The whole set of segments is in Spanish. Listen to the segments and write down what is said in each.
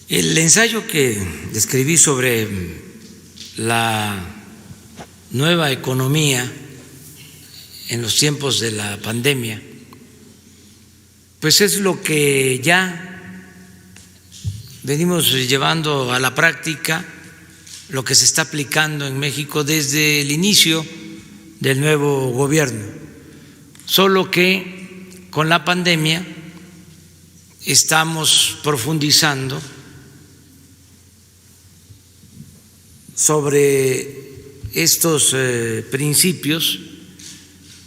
El ensayo que escribí sobre la nueva economía en los tiempos de la pandemia, pues es lo que ya venimos llevando a la práctica, lo que se está aplicando en México desde el inicio del nuevo gobierno, solo que con la pandemia estamos profundizando sobre estos principios,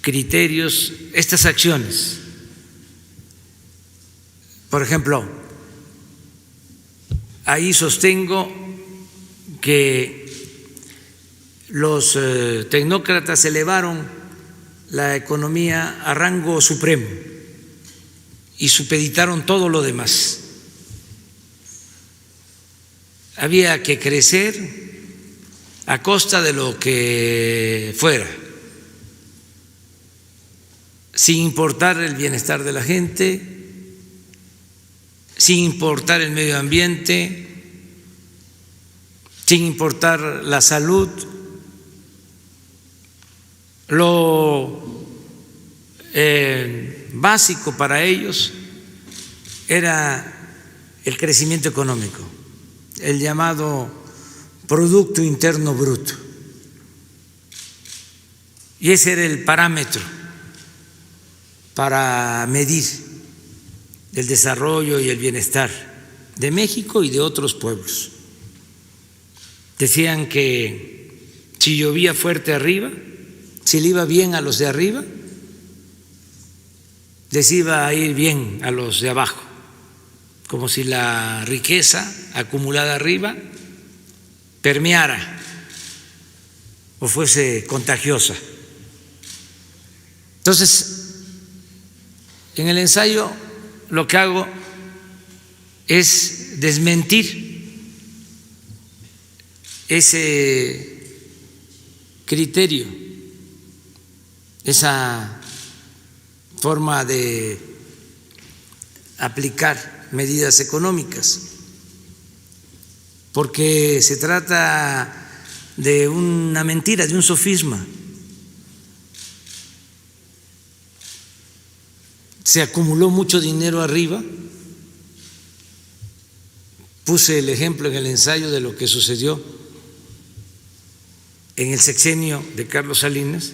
criterios, estas acciones. Por ejemplo, ahí sostengo que los tecnócratas elevaron la economía a rango supremo y supeditaron todo lo demás. Había que crecer a costa de lo que fuera, sin importar el bienestar de la gente, sin importar el medio ambiente, sin importar la salud. Lo básico para ellos era el crecimiento económico, el llamado Producto Interno Bruto. Y ese era el parámetro para medir el desarrollo y el bienestar de México y de otros pueblos. Decían que si llovía fuerte arriba, si le iba bien a los de arriba, les iba a ir bien a los de abajo, como si la riqueza acumulada arriba permeara o fuese contagiosa. Entonces, en el ensayo lo que hago es desmentir ese criterio, esa forma de aplicar medidas económicas, porque se trata de una mentira, de un sofisma. Se acumuló mucho dinero arriba. Puse el ejemplo en el ensayo de lo que sucedió en el sexenio de Carlos Salinas.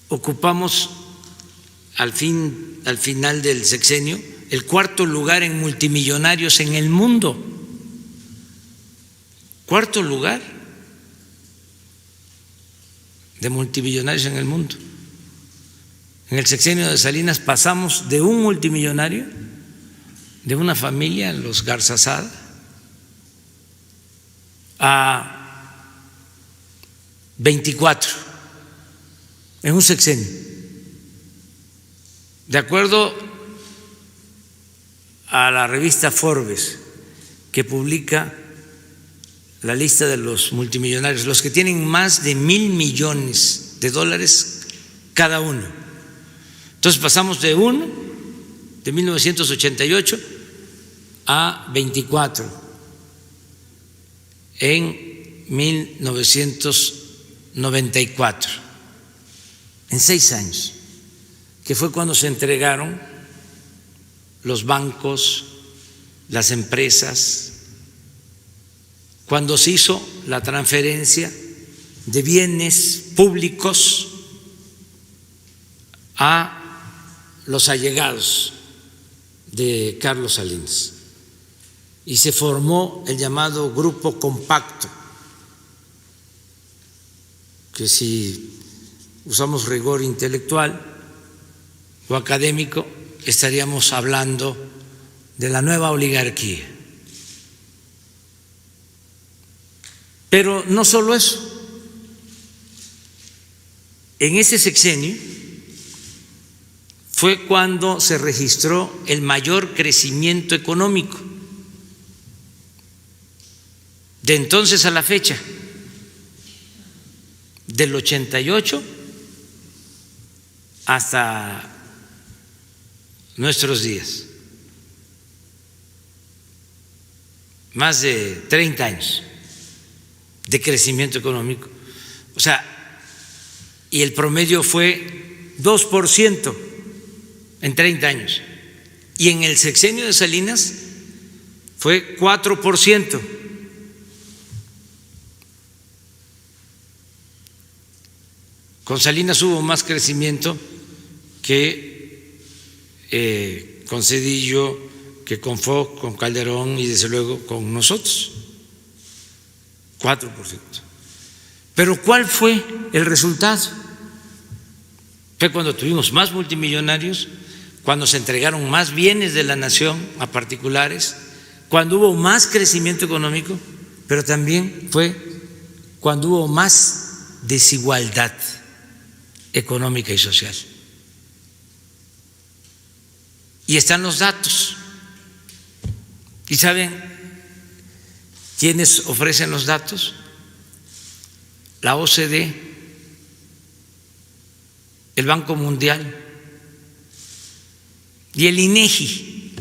Ocupamos al final del sexenio el cuarto lugar en multimillonarios en el mundo. Cuarto lugar de multimillonarios en el mundo. En el sexenio de Salinas pasamos de un multimillonario, de una familia, los Garzazada, a 24 en un sexenio. De acuerdo a la revista Forbes, que publica la lista de los multimillonarios, los que tienen más de $1,000 millones cada uno. Entonces pasamos de 1988 a 24 en 1994, en 6 años, que fue cuando se entregaron los bancos, las empresas, cuando se hizo la transferencia de bienes públicos a los allegados de Carlos Salinas y se formó el llamado Grupo Compacto, que si usamos rigor intelectual o académico estaríamos hablando de la nueva oligarquía. Pero no solo eso, en ese sexenio fue cuando se registró el mayor crecimiento económico de entonces a la fecha, del 88 hasta nuestros días. más de 30 años de crecimiento económico. O sea, y el promedio fue 2% en 30 años. Y en el sexenio de Salinas fue 4%. Con Salinas hubo más crecimiento que con Zedillo, que con Fox, con Calderón y desde luego con nosotros, 4%. Pero ¿cuál fue el resultado? Fue cuando tuvimos más multimillonarios, cuando se entregaron más bienes de la nación a particulares, cuando hubo más crecimiento económico, pero también fue cuando hubo más desigualdad económica y social. Y están los datos. ¿Y saben quiénes ofrecen los datos? La OCDE, el Banco Mundial y el INEGI.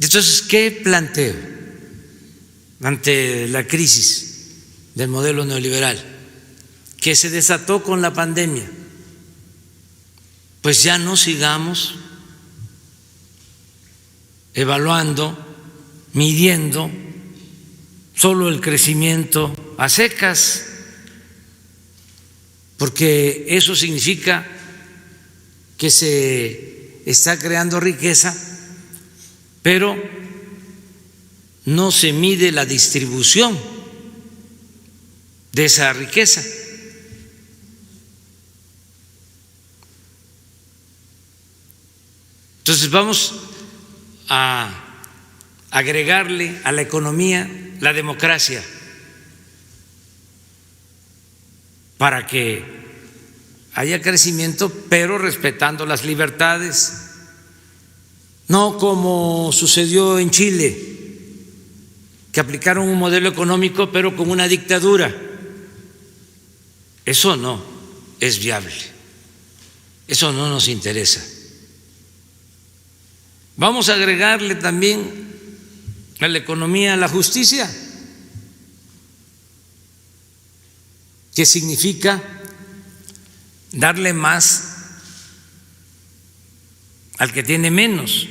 Entonces, ¿qué planteo ante la crisis del modelo neoliberal que se desató con la pandemia? Pues ya no sigamos evaluando, midiendo solo el crecimiento a secas, porque eso significa que se está creando riqueza, pero no se mide la distribución de esa riqueza. Entonces vamos a agregarle a la economía la democracia para que haya crecimiento, pero respetando las libertades, no como sucedió en Chile, que aplicaron un modelo económico pero con una dictadura. Eso no es viable, eso no nos interesa. Vamos a agregarle también a la economía la justicia, que significa darle más al que tiene menos.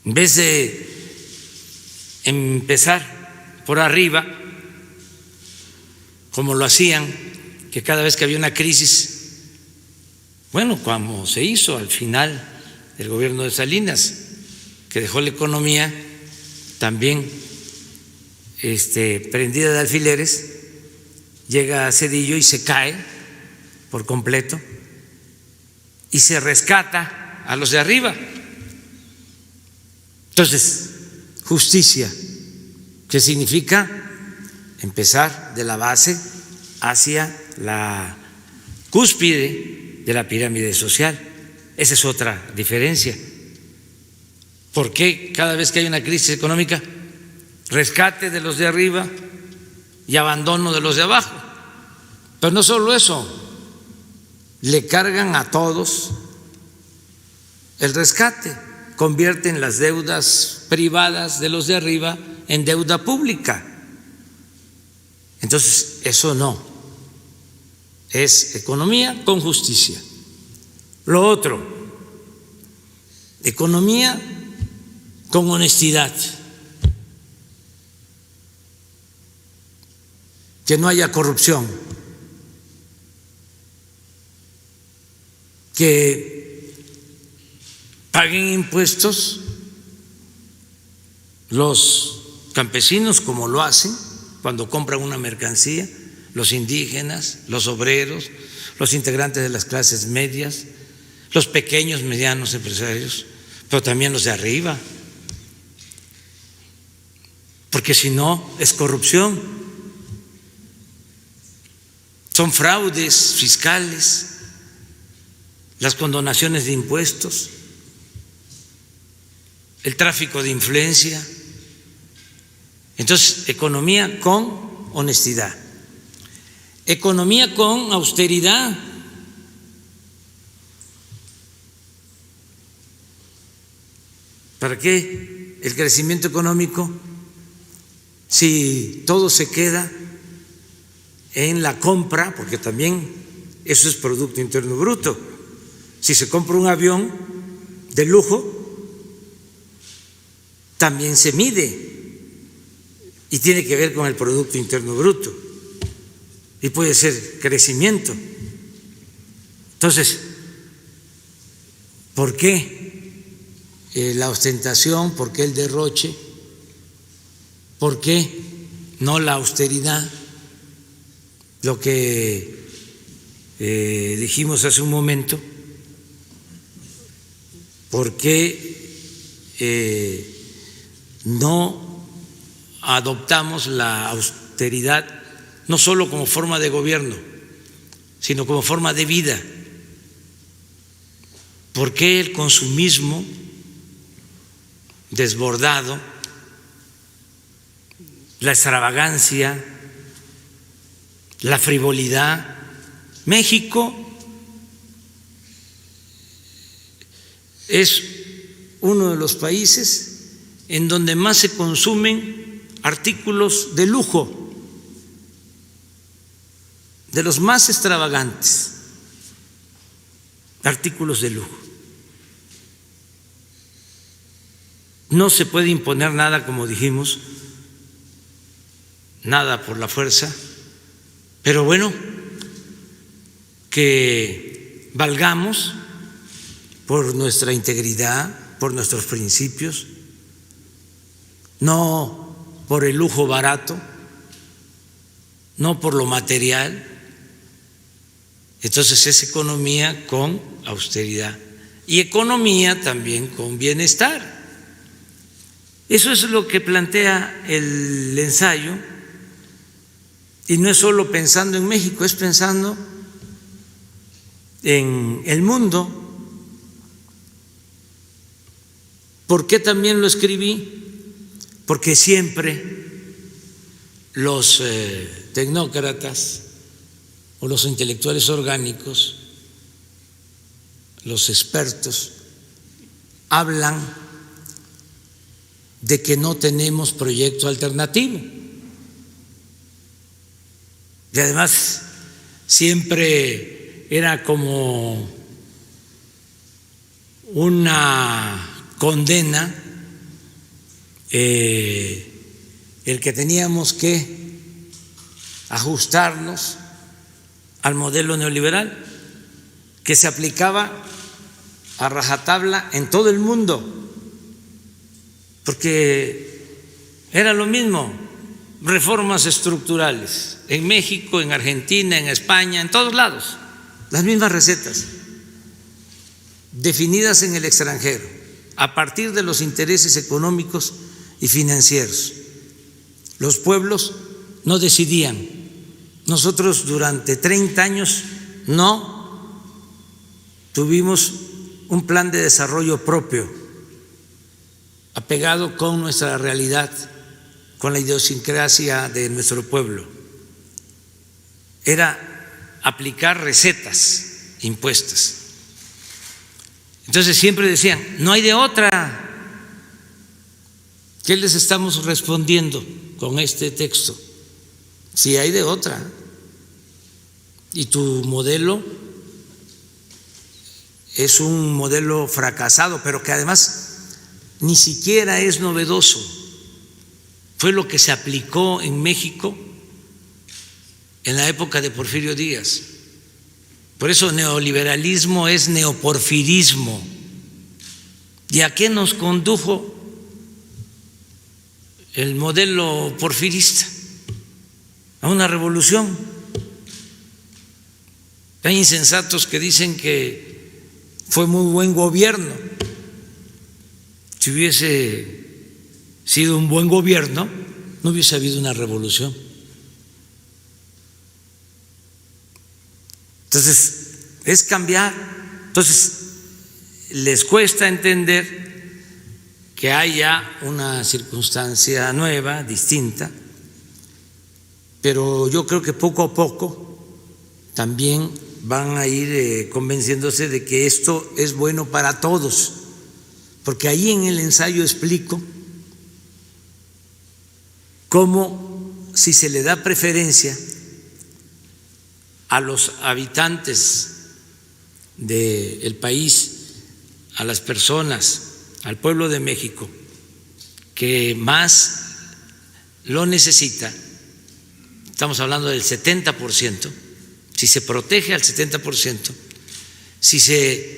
En vez de empezar por arriba, como lo hacían, que cada vez que había una crisis, bueno, como se hizo al final del gobierno de Salinas, que dejó la economía también prendida de alfileres, llega Zedillo y se cae por completo y se rescata a los de arriba. Entonces, justicia, que significa empezar de la base hacia la cúspide de la pirámide social. Esa es otra diferencia. ¿Por qué cada vez que hay una crisis económica, rescate de los de arriba y abandono de los de abajo? Pero no solo eso, le cargan a todos el rescate, convierten las deudas privadas de los de arriba en deuda pública. Entonces, eso no es economía con justicia. Lo otro, economía con honestidad, que no haya corrupción, que paguen impuestos los campesinos como lo hacen cuando compran una mercancía, los indígenas, los obreros, los integrantes de las clases medias, los pequeños, medianos empresarios, pero también los de arriba, porque si no es corrupción, son fraudes fiscales, las condonaciones de impuestos, el tráfico de influencia. Entonces, economía con honestidad, economía con austeridad. ¿Para qué el crecimiento económico si todo se queda en la compra? Porque también eso es Producto Interno Bruto. Si se compra un avión de lujo, también se mide y tiene que ver con el Producto Interno Bruto y puede ser crecimiento. Entonces, ¿por qué la ostentación? ¿Por qué el derroche? ¿Por qué no la austeridad? Lo que dijimos hace un momento, ¿por qué no adoptamos la austeridad no solo como forma de gobierno, sino como forma de vida? ¿Por qué el consumismo desbordado, la extravagancia, la frivolidad? México es uno de los países en donde más se consumen artículos de lujo, de los más extravagantes artículos de lujo. No se puede imponer nada, como dijimos, nada por la fuerza, pero bueno, que valgamos por nuestra integridad, por nuestros principios, no por el lujo barato, no por lo material. Entonces es economía con austeridad y economía también con bienestar. Eso es lo que plantea el ensayo, y no es solo pensando en México, es pensando en el mundo. ¿Por qué también lo escribí? Porque siempre los tecnócratas o los intelectuales orgánicos, los expertos, hablan de que no tenemos proyecto alternativo. Y además siempre era como una condena el que teníamos que ajustarnos al modelo neoliberal que se aplicaba a rajatabla en todo el mundo, porque era lo mismo, reformas estructurales en México, en Argentina, en España, en todos lados, las mismas recetas definidas en el extranjero a partir de los intereses económicos y financieros. Los pueblos no decidían. Nosotros durante 30 años no tuvimos un plan de desarrollo propio, apegado con nuestra realidad, con la idiosincrasia de nuestro pueblo. Era aplicar recetas impuestas. Entonces siempre decían, no hay de otra. ¿Qué les estamos respondiendo con este texto? Sí hay de otra. Y tu modelo es un modelo fracasado, pero que además ni siquiera es novedoso. Fue lo que se aplicó en México en la época de Porfirio Díaz. Por eso neoliberalismo es neoporfirismo. ¿Y a qué nos condujo el modelo porfirista? A una revolución. Hay insensatos que dicen que fue muy buen gobierno. Si hubiese sido un buen gobierno, no hubiese habido una revolución. Entonces, es cambiar. Entonces, les cuesta entender que haya una circunstancia nueva, distinta, pero yo creo que poco a poco también van a ir convenciéndose de que esto es bueno para todos, porque ahí en el ensayo explico cómo, si se le da preferencia a los habitantes del país, a las personas, al pueblo de México que más lo necesita, estamos hablando del 70%, si se protege al 70%, si se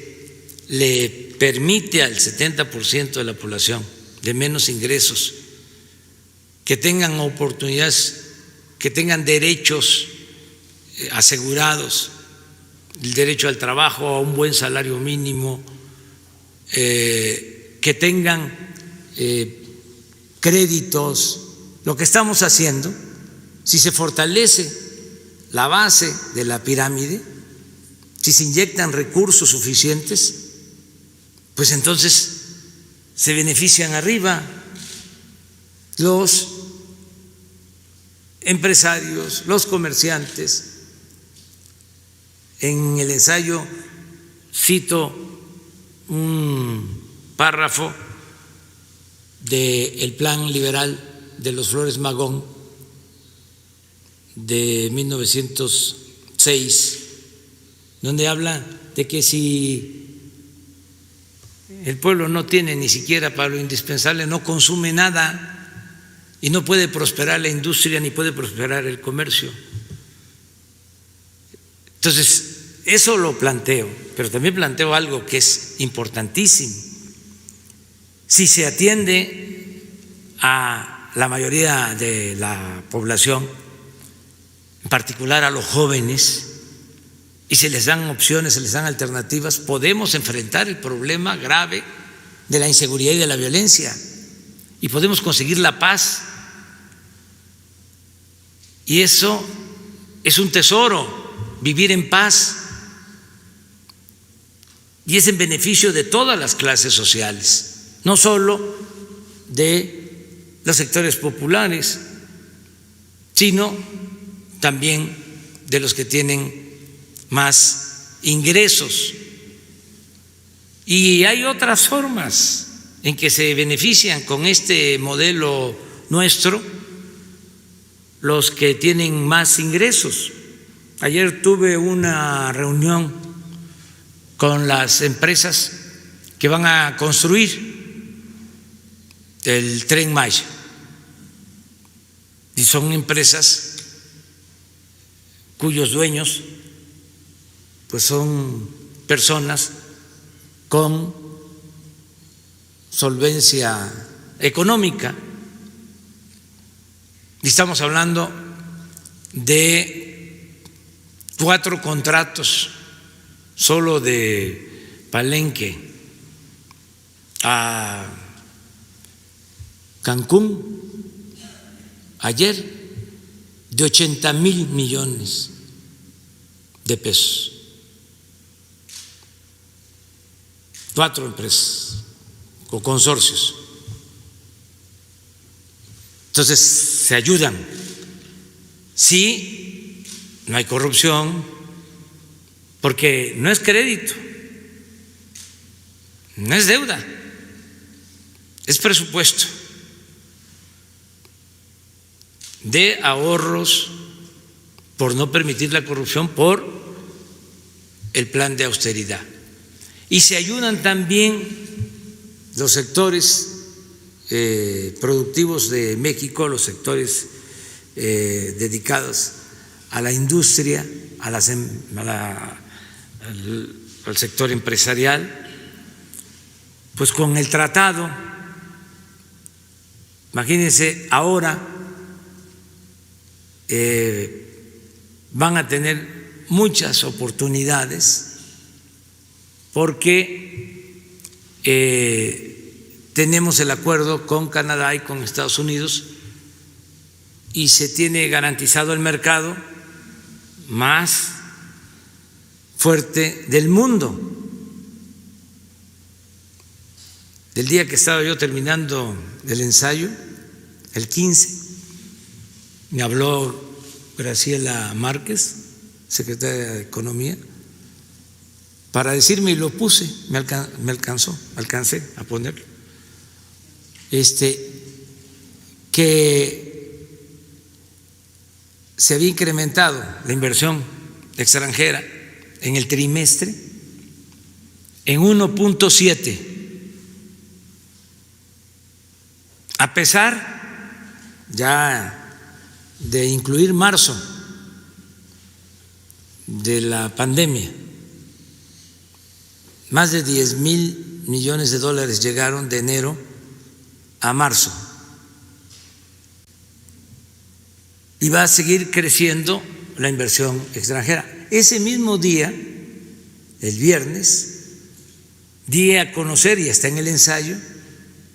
le permite al 70% de la población de menos ingresos que tengan oportunidades, que tengan derechos asegurados, el derecho al trabajo, a un buen salario mínimo, que tengan créditos, lo que estamos haciendo, si se fortalece la base de la pirámide, si se inyectan recursos suficientes, pues entonces se benefician arriba los empresarios, los comerciantes. En el ensayo cito un párrafo del Plan Liberal de los Flores Magón de 1906, donde habla de que si el pueblo no tiene ni siquiera para lo indispensable, no consume nada y no puede prosperar la industria ni puede prosperar el comercio. Entonces, eso lo planteo, pero también planteo algo que es importantísimo. Si se atiende a la mayoría de la población, en particular a los jóvenes, y se les dan opciones, se les dan alternativas, podemos enfrentar el problema grave de la inseguridad y de la violencia, y podemos conseguir la paz. Y eso es un tesoro, vivir en paz, y es en beneficio de todas las clases sociales, no solo de los sectores populares, sino también de los que tienen más ingresos. Y hay otras formas en que se benefician con este modelo nuestro los que tienen más ingresos. Ayer tuve una reunión con las empresas que van a construir el Tren Maya, y son empresas cuyos dueños pues son personas con solvencia económica, y estamos hablando de 4 contratos solo de Palenque a Cancún ayer de 80,000 millones de pesos. 4 empresas o consorcios. Entonces se ayudan. Sí, no hay corrupción, porque no es crédito, no es deuda, es presupuesto de ahorros por no permitir la corrupción, por el plan de austeridad. Y se ayudan también los sectores productivos de México, los sectores dedicados a la industria, al sector empresarial, pues con el tratado. Imagínense, ahora van a tener muchas oportunidades porque tenemos el acuerdo con Canadá y con Estados Unidos, y se tiene garantizado el mercado más fuerte del mundo. El día que estaba yo terminando el ensayo, el 15, me habló Graciela Márquez, secretaria de Economía, para decirme, y lo puse, alcancé a ponerlo, que se había incrementado la inversión extranjera en el trimestre en 1.7, a pesar ya de incluir marzo de la pandemia. Más de 10,000 millones de dólares llegaron de enero a marzo. Y va a seguir creciendo la inversión extranjera. Ese mismo día, el viernes, di a conocer, y está en el ensayo,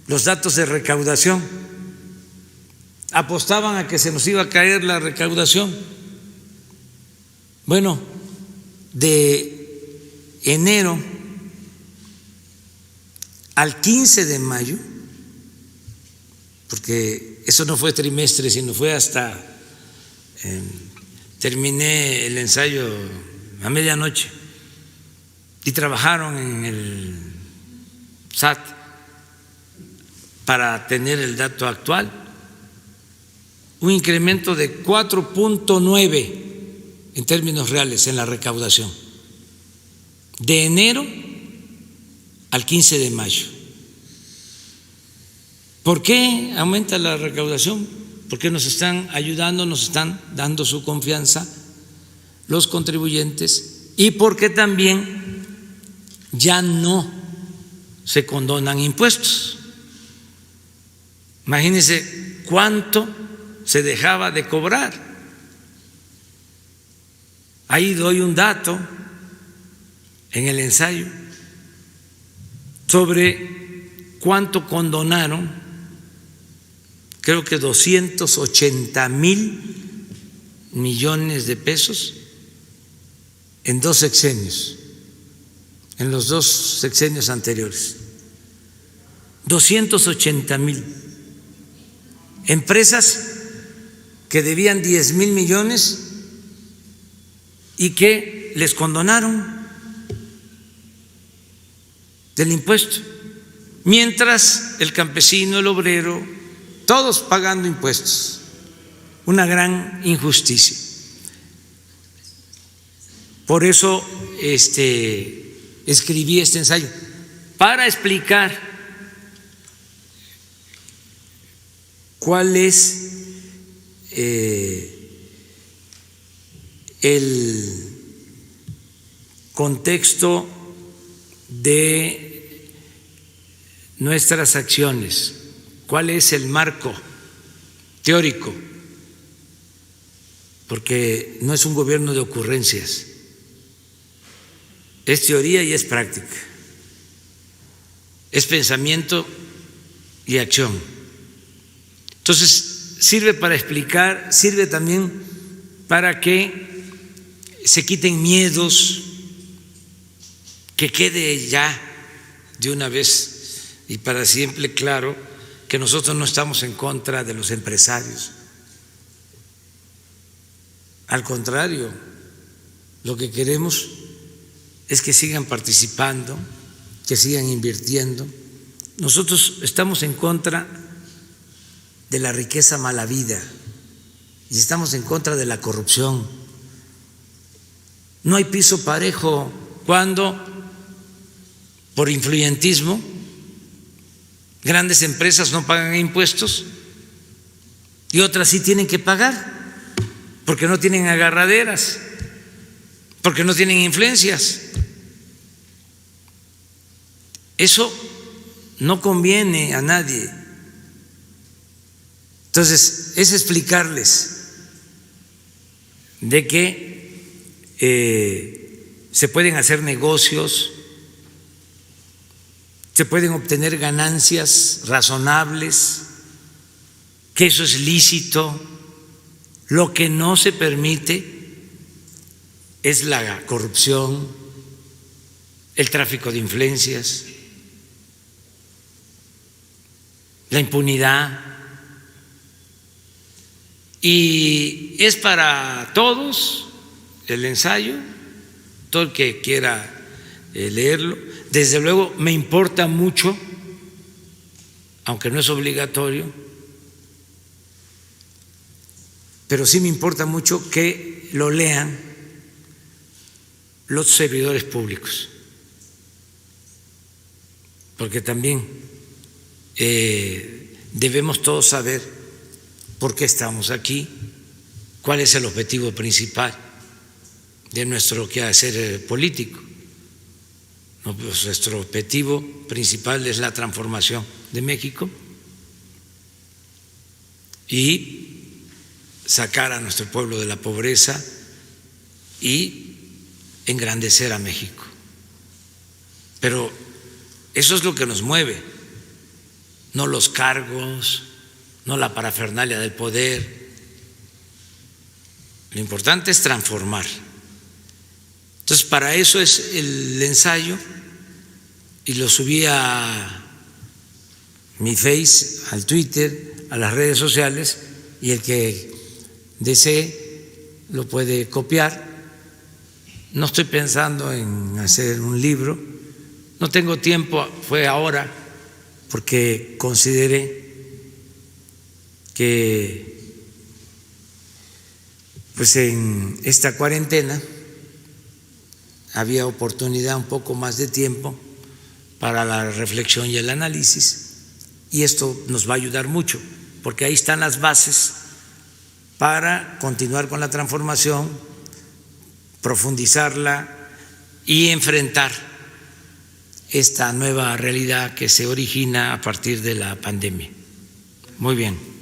los datos de recaudación. Apostaban a que se nos iba a caer la recaudación. Bueno, de enero al 15 de mayo, porque eso no fue trimestre, sino fue hasta, terminé el ensayo a medianoche y trabajaron en el SAT para tener el dato actual, un incremento de 4.9 en términos reales en la recaudación, de enero al 15 de mayo. ¿Por qué aumenta la recaudación? Porque nos están ayudando, nos están dando su confianza los contribuyentes, y porque también ya no se condonan impuestos. Imagínense cuánto se dejaba de cobrar. Ahí doy un dato en el ensayo sobre cuánto condonaron. Creo que 280,000 millones de pesos en 2 sexenios, en los 2 sexenios anteriores. 280,000 empresas que debían 10,000 millones y que les condonaron del impuesto, mientras el campesino, el obrero, todos pagando impuestos. Una gran injusticia. Por eso escribí este ensayo, para explicar cuál es el contexto de nuestras acciones, cuál es el marco teórico, porque no es un gobierno de ocurrencias, es teoría y es práctica, es pensamiento y acción. Entonces, sirve para explicar, sirve también para que se quiten miedos, que quede ya de una vez y para siempre claro que nosotros no estamos en contra de los empresarios. Al contrario, lo que queremos es que sigan participando, que sigan invirtiendo. Nosotros estamos en contra de la riqueza mal habida y estamos en contra de la corrupción. No hay piso parejo cuando, por influyentismo, grandes empresas no pagan impuestos y otras sí tienen que pagar porque no tienen agarraderas, porque no tienen influencias. Eso no conviene a nadie. Entonces, es explicarles de que se pueden hacer negocios, se pueden obtener ganancias razonables, que eso es lícito. Lo que no se permite es la corrupción, el tráfico de influencias, la impunidad. Y es para todos el ensayo, todo el que quiera leerlo. Desde luego me importa mucho, aunque no es obligatorio, pero sí me importa mucho que lo lean los servidores públicos, porque también debemos todos saber por qué estamos aquí, cuál es el objetivo principal de nuestro quehacer político. No, pues nuestro objetivo principal es la transformación de México y sacar a nuestro pueblo de la pobreza y engrandecer a México. Pero eso es lo que nos mueve, no los cargos, no la parafernalia del poder. Lo importante es transformar. Entonces, para eso es el ensayo, y lo subí a mi Face, al Twitter, a las redes sociales, y el que desee lo puede copiar. No estoy pensando en hacer un libro, no tengo tiempo, fue ahora, porque consideré que pues en esta cuarentena había oportunidad, un poco más de tiempo para la reflexión y el análisis, y esto nos va a ayudar mucho, porque ahí están las bases para continuar con la transformación, profundizarla y enfrentar esta nueva realidad que se origina a partir de la pandemia. Muy bien.